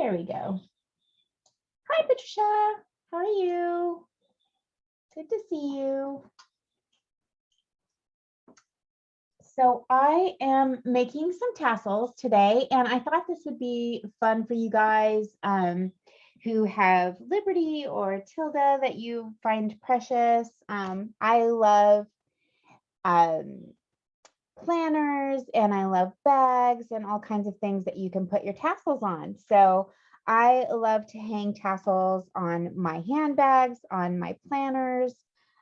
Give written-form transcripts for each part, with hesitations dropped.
There we go. Hi, Patricia. How are you? Good to see you. So I am making some tassels today, and I thought this would be fun for you guys who have Liberty or Tilda that you find precious. I love planners, and I love bags and all kinds of things that you can put your tassels on. So I love to hang tassels on my handbags, on my planners,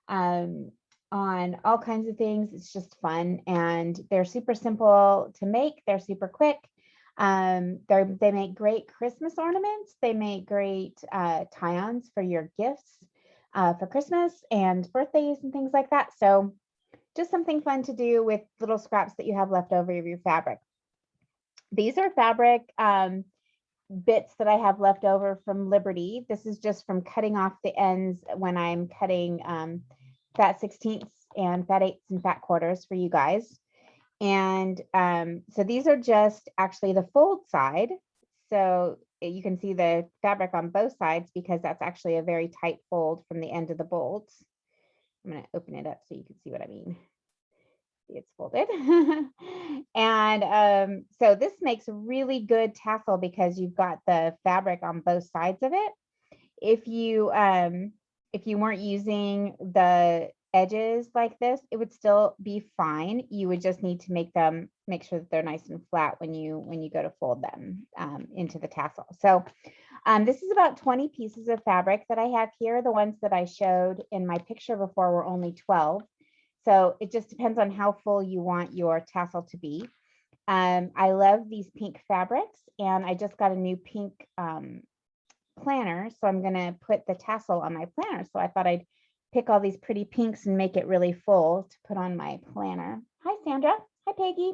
on all kinds of things. It's just fun, and they're super simple to make. They're super quick. They make great Christmas ornaments. They make great tie-ons for your gifts for Christmas and birthdays and things like that. So just something fun to do with little scraps that you have left over of your fabric. These are fabric bits that I have left over from Liberty. This is just from cutting off the ends when I'm cutting fat 16ths and fat 8ths and fat quarters for you guys. And so these are just actually the fold side. So you can see the fabric on both sides because that's actually a very tight fold from the end of the bolts. I'm going to open it up so you can see what I mean. See, it's folded. And so this makes a really good tassel because you've got the fabric on both sides of it. If you weren't using the edges like this, it would still be fine. You would just need to make sure that they're nice and flat when you go to fold them into the tassel. So this is about 20 pieces of fabric that I have here. The ones that I showed in my picture before were only 12. So it just depends on how full you want your tassel to be. I love these pink fabrics, and I just got a new pink planner. So I'm going to put the tassel on my planner. So I thought I'd pick all these pretty pinks and make it really full to put on my planner. Hi, Sandra. Hi, Peggy.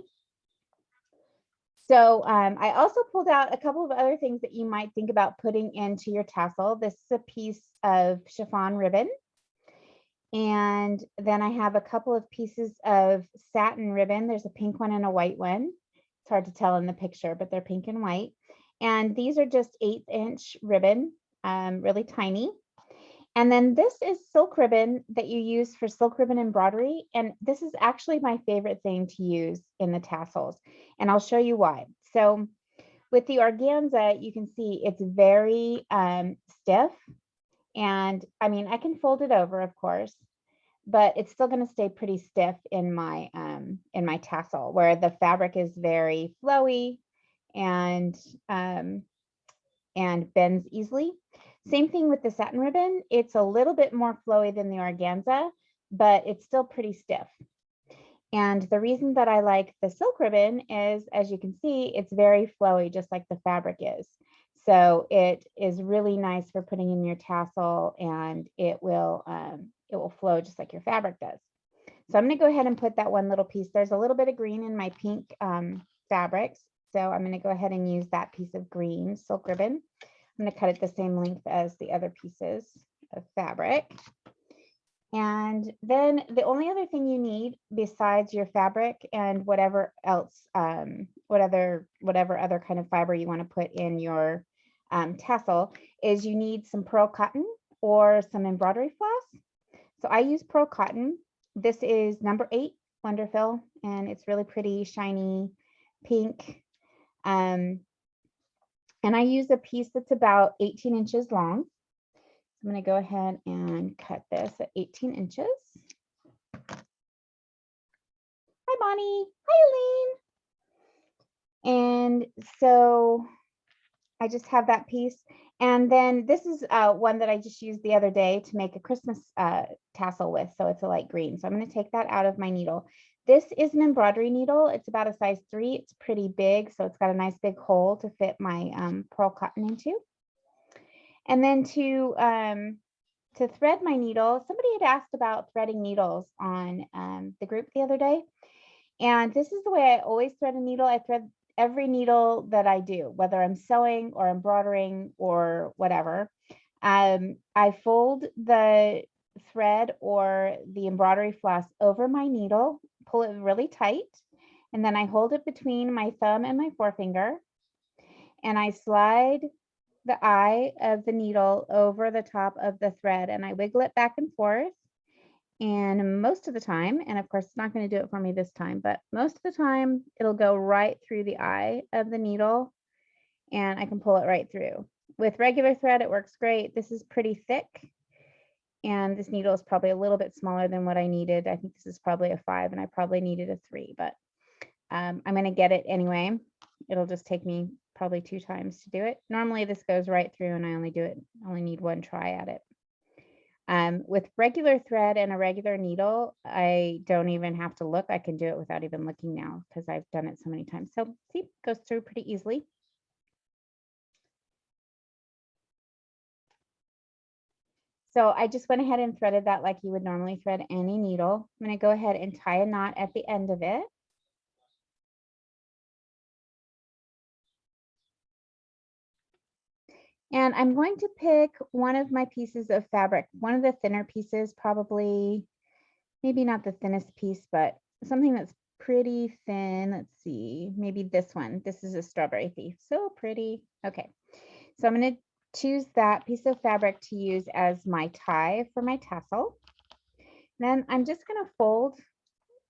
So I also pulled out a couple of other things that you might think about putting into your tassel. This is a piece of chiffon ribbon. And then I have a couple of pieces of satin ribbon. There's a pink one and a white one. It's hard to tell in the picture, but they're pink and white. And these are just 1/8" ribbon, really tiny. And then this is silk ribbon that you use for silk ribbon embroidery. And this is actually my favorite thing to use in the tassels. And I'll show you why. So with the organza, you can see it's very stiff. And I mean, I can fold it over, of course, but it's still going to stay pretty stiff in my tassel, where the fabric is very flowy and bends easily. Same thing with the satin ribbon. It's a little bit more flowy than the organza, but it's still pretty stiff. And the reason that I like the silk ribbon is, as you can see, it's very flowy, just like the fabric is. So it is really nice for putting in your tassel, and it will flow just like your fabric does. So I'm going to go ahead and put that one little piece. There's a little bit of green in my pink fabrics. So I'm going to go ahead and use that piece of green silk ribbon. I'm going to cut it the same length as the other pieces of fabric. And then the only other thing you need besides your fabric and whatever else, whatever other kind of fiber you want to put in your tassel, is you need some pearl cotton or some embroidery floss. So I use pearl cotton. This is number 8 Wonderfill, and it's really pretty, shiny pink. And I use a piece that's about 18 inches long. I'm going to go ahead and cut this at 18 inches. Hi, Bonnie. Hi, Elaine. And so I just have that piece. And then this is one that I just used the other day to make a Christmas tassel with. So it's a light green. So I'm going to take that out of my needle. This is an embroidery needle. It's about a size 3. It's pretty big. So it's got a nice big hole to fit my pearl cotton into. And then to thread my needle, somebody had asked about threading needles on the group the other day. And this is the way I always thread a needle. I thread every needle that I do, whether I'm sewing or embroidering or whatever. I fold the thread or the embroidery floss over my needle, pull it really tight, and then I hold it between my thumb and my forefinger, and I slide the eye of the needle over the top of the thread and I wiggle it back and forth. And most of the time, and of course it's not going to do it for me this time, but most of the time it'll go right through the eye of the needle and I can pull it right through. With regular thread, it works great. This is pretty thick and this needle is probably a little bit smaller than what I needed. I think this is probably a 5 and I probably needed a 3, but I'm going to get it anyway. It'll just take me probably 2 times to do it. Normally this goes right through and I only need 1 try at it. With regular thread and a regular needle, I don't even have to look. I can do it without even looking now because I've done it so many times. So see, it goes through pretty easily. So I just went ahead and threaded that like you would normally thread any needle. I'm going to go ahead and tie a knot at the end of it. And I'm going to pick one of my pieces of fabric, one of the thinner pieces, probably, maybe not the thinnest piece, but something that's pretty thin. Let's see, maybe this one. This is a strawberry thief. So pretty. Okay, so I'm going to choose that piece of fabric to use as my tie for my tassel. Then I'm just going to fold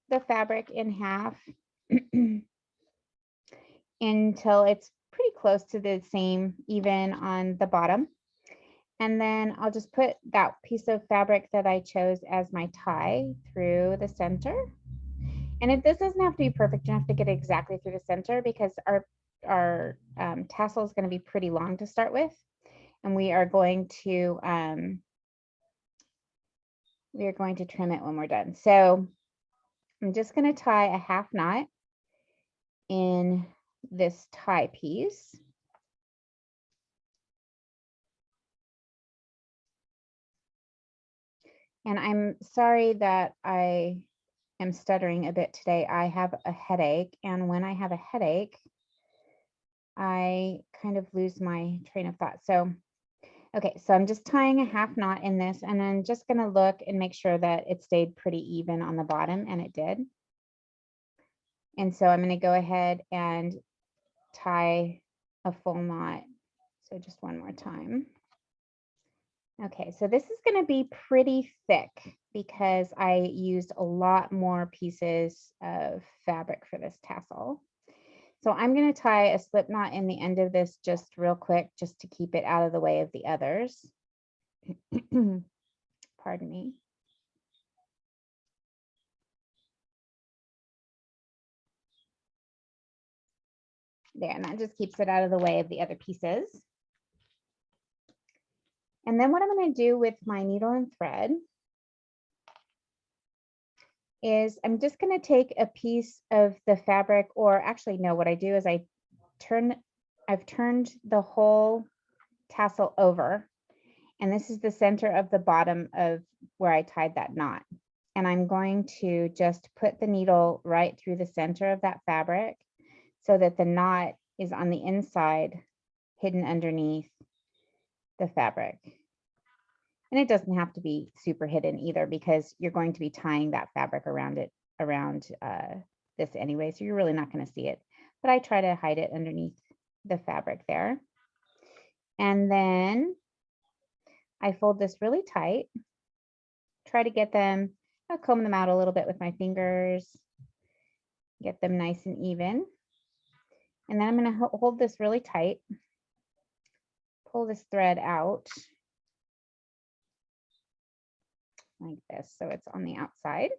the fabric in half until it's pretty close to the same even on the bottom. And then I'll just put that piece of fabric that I chose as my tie through the center. And this doesn't have to be perfect. You don't have to get it exactly through the center because our tassel is going to be pretty long to start with. And we are going to trim it when we're done. So I'm just going to tie a half knot in this tie piece. And I'm sorry that I am stuttering a bit today. I have a headache, and when I have a headache, I kind of lose my train of thought. So, okay, so I'm just tying a half knot in this, and I'm just going to look and make sure that it stayed pretty even on the bottom, and it did. And so I'm going to go ahead and tie a full knot. So just one more time. Okay, so this is going to be pretty thick because I used a lot more pieces of fabric for this tassel. So I'm going to tie a slip knot in the end of this just real quick, just to keep it out of the way of the others. Pardon me. There, and that just keeps it out of the way of the other pieces. And then what I'm going to do with my needle and thread is I'm just going to take a piece of the fabric, or actually no, what I do is I've turned the whole tassel over, and this is the center of the bottom of where I tied that knot. And I'm going to just put the needle right through the center of that fabric so that the knot is on the inside, hidden underneath the fabric. And it doesn't have to be super hidden either because you're going to be tying that fabric around this anyway, so you're really not going to see it. But I try to hide it underneath the fabric there. And then I fold this really tight, try to get them, I'll comb them out a little bit with my fingers, get them nice and even. And then I'm going to hold this really tight, pull this thread out like this, so it's on the outside.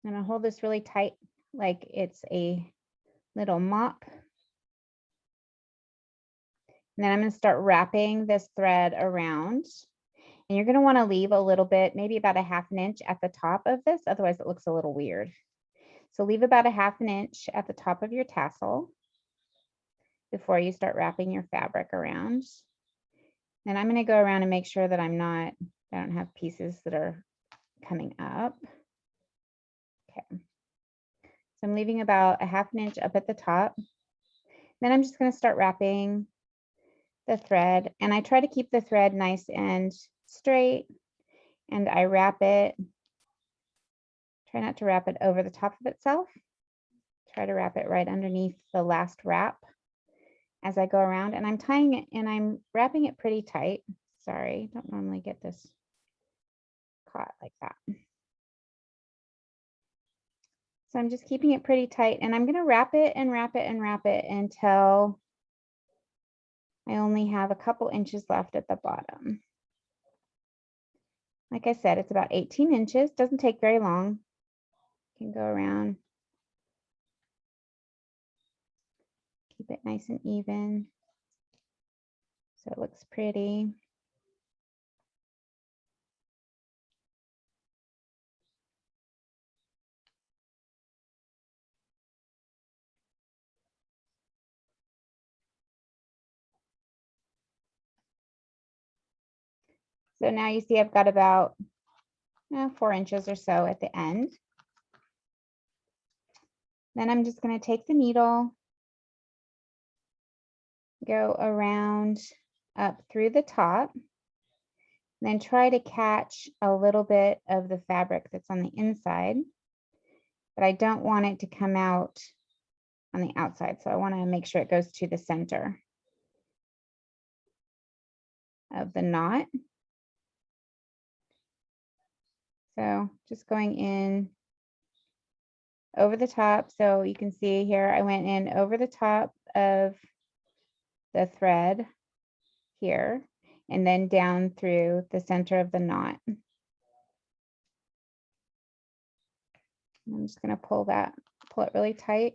I'm going to hold this really tight like it's a little mop. And then I'm going to start wrapping this thread around. And you're going to want to leave a little bit, maybe about a ½ inch at the top of this, otherwise it looks a little weird. So leave about a ½ inch at the top of your tassel before you start wrapping your fabric around. Then I'm going to go around and make sure that I don't have pieces that are coming up. Okay. So I'm leaving about a ½ inch up at the top. Then I'm just going to start wrapping the thread, and I try to keep the thread nice and straight, and I wrap it. Try not to wrap it over the top of itself. Try to wrap it right underneath the last wrap as I go around, and I'm tying it and I'm wrapping it pretty tight. Sorry, don't normally get this caught like that. So I'm just keeping it pretty tight, and I'm going to wrap it and wrap it and wrap it until I only have a couple inches left at the bottom. Like I said, it's about 18 inches. Doesn't take very long. You can go around. Keep it nice and even so it looks pretty. So now you see I've got about 4 inches or so at the end. Then I'm just going to take the needle, go around up through the top, then try to catch a little bit of the fabric that's on the inside, but I don't want it to come out on the outside. So I want to make sure it goes to the center of the knot. So just going in over the top. So you can see here, I went in over the top of the thread here, and then down through the center of the knot. I'm just going to pull it really tight.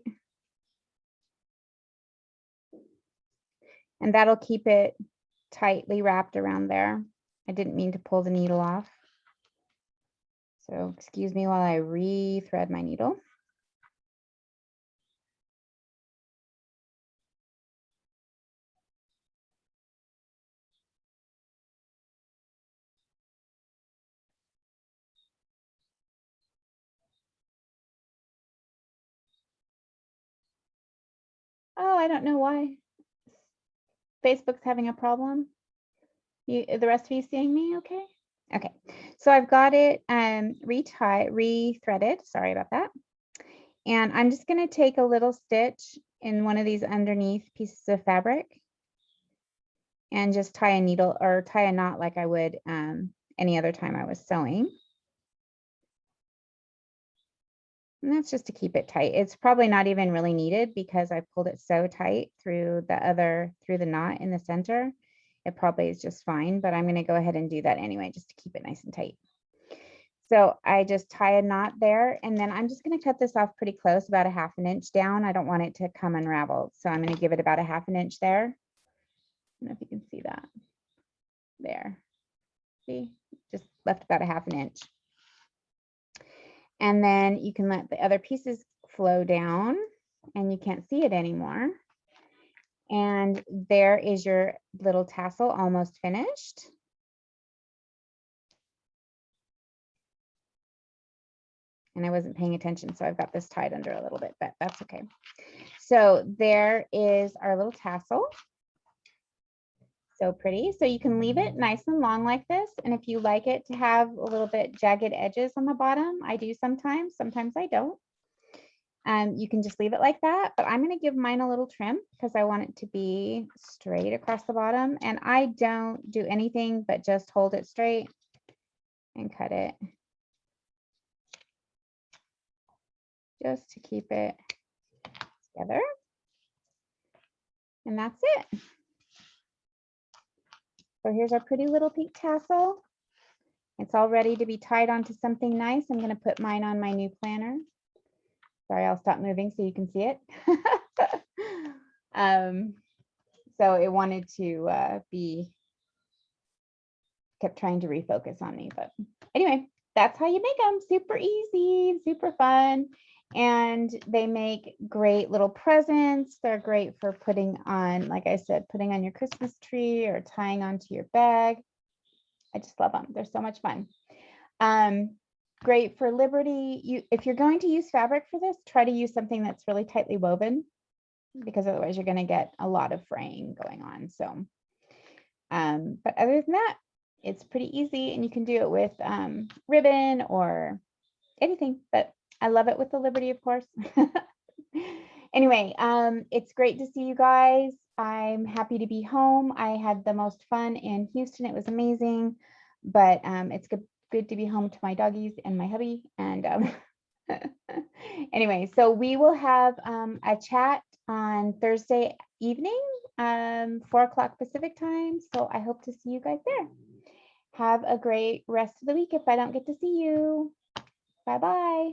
And that'll keep it tightly wrapped around there. I didn't mean to pull the needle off. So excuse me while I re-thread my needle. Oh, I don't know why. Facebook's having a problem. The rest of you seeing me okay? Okay, so I've got it re-threaded. Sorry about that. And I'm just going to take a little stitch in one of these underneath pieces of fabric and just tie a needle or tie a knot like I would any other time I was sewing. And that's just to keep it tight. It's probably not even really needed because I pulled it so tight through the knot in the center. It probably is just fine, but I'm going to go ahead and do that anyway, just to keep it nice and tight. So I just tie a knot there, and then I'm just going to cut this off pretty close, about a 1/2 inch down. I don't want it to come unraveled. So I'm going to give it about a 1/2 inch there. I don't know if you can see that there. See, just left about a 1/2 inch. And then you can let the other pieces flow down and you can't see it anymore. And there is your little tassel almost finished. And I wasn't paying attention, so I've got this tied under a little bit, but that's okay. So there is our little tassel. So pretty. So you can leave it nice and long like this. And if you like it to have a little bit jagged edges on the bottom, I do sometimes I don't. You can just leave it like that, but I'm going to give mine a little trim because I want it to be straight across the bottom. And I don't do anything but just hold it straight and cut it just to keep it together. And that's it. So here's our pretty little pink tassel. It's all ready to be tied onto something nice. I'm going to put mine on my new planner. Sorry, I'll stop moving so you can see it. So it wanted to kept trying to refocus on me. But anyway, that's how you make them. Super easy, super fun. And they make great little presents. They're great for putting on, like I said, putting on your Christmas tree or tying onto your bag. I just love them. They're so much fun. Great for Liberty. If you're going to use fabric for this, try to use something that's really tightly woven, because otherwise you're going to get a lot of fraying going on. So, but other than that, it's pretty easy, and you can do it with ribbon or anything, but I love it with the Liberty, of course. Anyway, it's great to see you guys. I'm happy to be home. I had the most fun in Houston. It was amazing, but it's good to be home to my doggies and my hubby. And anyway, so we will have a chat on Thursday evening, 4 o'clock Pacific time. So I hope to see you guys there. Have a great rest of the week if I don't get to see you. Bye-bye.